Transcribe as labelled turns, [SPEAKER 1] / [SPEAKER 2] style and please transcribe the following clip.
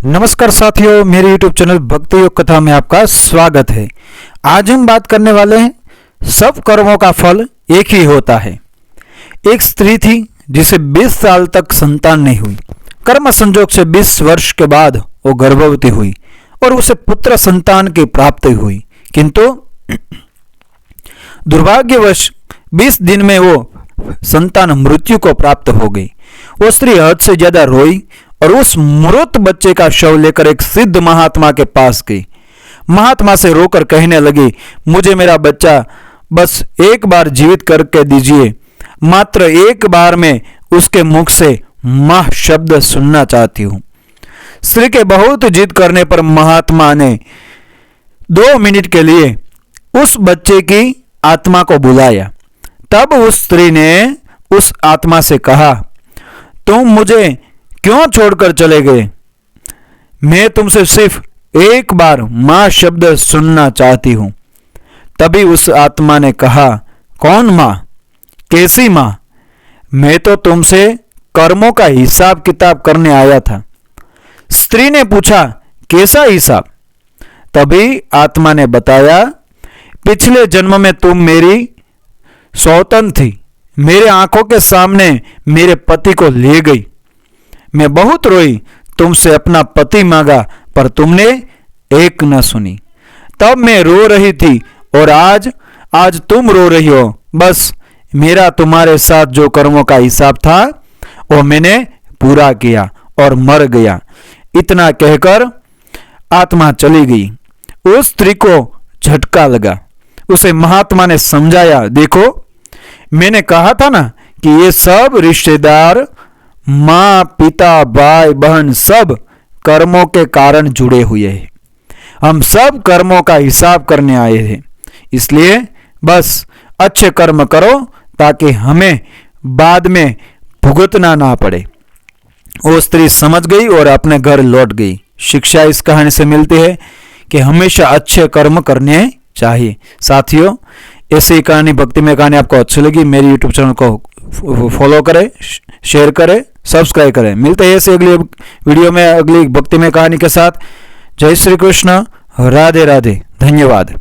[SPEAKER 1] नमस्कार साथियों, मेरे YouTube चैनल भक्ति योग कथा में आपका स्वागत है। आज हम बात करने वाले हैं सब कर्मों का फल एक ही होता है। एक स्त्री थी जिसे 20 साल तक संतान नहीं हुई। कर्म संजोग से 20 वर्ष के बाद वो गर्भवती हुई और उसे पुत्र संतान की प्राप्ति हुई, किंतु दुर्भाग्यवश 20 दिन में वो संतान मृत्यु को प्राप्त हो गई। वो स्त्री हद से ज्यादा रोई और उस मृत बच्चे का शव लेकर एक सिद्ध महात्मा के पास गई। महात्मा से रोकर कहने लगी, मुझे मेरा बच्चा बस एक बार जीवित करके दीजिए, मात्र एक बार में उसके मुख से मां शब्द सुनना चाहती हूं। स्त्री के बहुत जिद करने पर महात्मा ने 2 मिनट के लिए उस बच्चे की आत्मा को बुलाया। तब उस स्त्री ने उस आत्मा से कहा, तुम मुझे क्यों छोड़कर चले गए? मैं तुमसे सिर्फ एक बार मां शब्द सुनना चाहती हूं। तभी उस आत्मा ने कहा, कौन मां? कैसी मां? मैं तो तुमसे कर्मों का हिसाब किताब करने आया था। स्त्री ने पूछा, कैसा हिसाब? तभी आत्मा ने बताया, पिछले जन्म में तुम मेरी सौतन थी, मेरे आंखों के सामने मेरे पति को ले गई। मैं बहुत रोई, तुमसे अपना पति मांगा पर तुमने एक न सुनी। तब मैं रो रही थी और आज तुम रो रही हो। बस मेरा तुम्हारे साथ जो कर्मों का हिसाब था वो मैंने पूरा किया और मर गया। इतना कहकर आत्मा चली गई। उस स्त्री को झटका लगा। उसे महात्मा ने समझाया, देखो मैंने कहा था ना कि ये सब रिश्तेदार, माँ पिता भाई बहन सब कर्मों के कारण जुड़े हुए हैं। हम सब कर्मों का हिसाब करने आए हैं, इसलिए बस अच्छे कर्म करो ताकि हमें बाद में भुगतना ना पड़े। वो स्त्री समझ गई और अपने घर लौट गई। शिक्षा इस कहानी से मिलती है कि हमेशा अच्छे कर्म करने चाहिए। साथियों, ऐसी कहानी भक्ति में कहानी आपको अच्छी लगी, मेरी यूट्यूब चैनल को फॉलो करें, शेयर करें, सब्सक्राइब करें। मिलते हैं ऐसे अगली वीडियो में अगली भक्ति में कहानी के साथ। जय श्री कृष्ण, राधे राधे, धन्यवाद।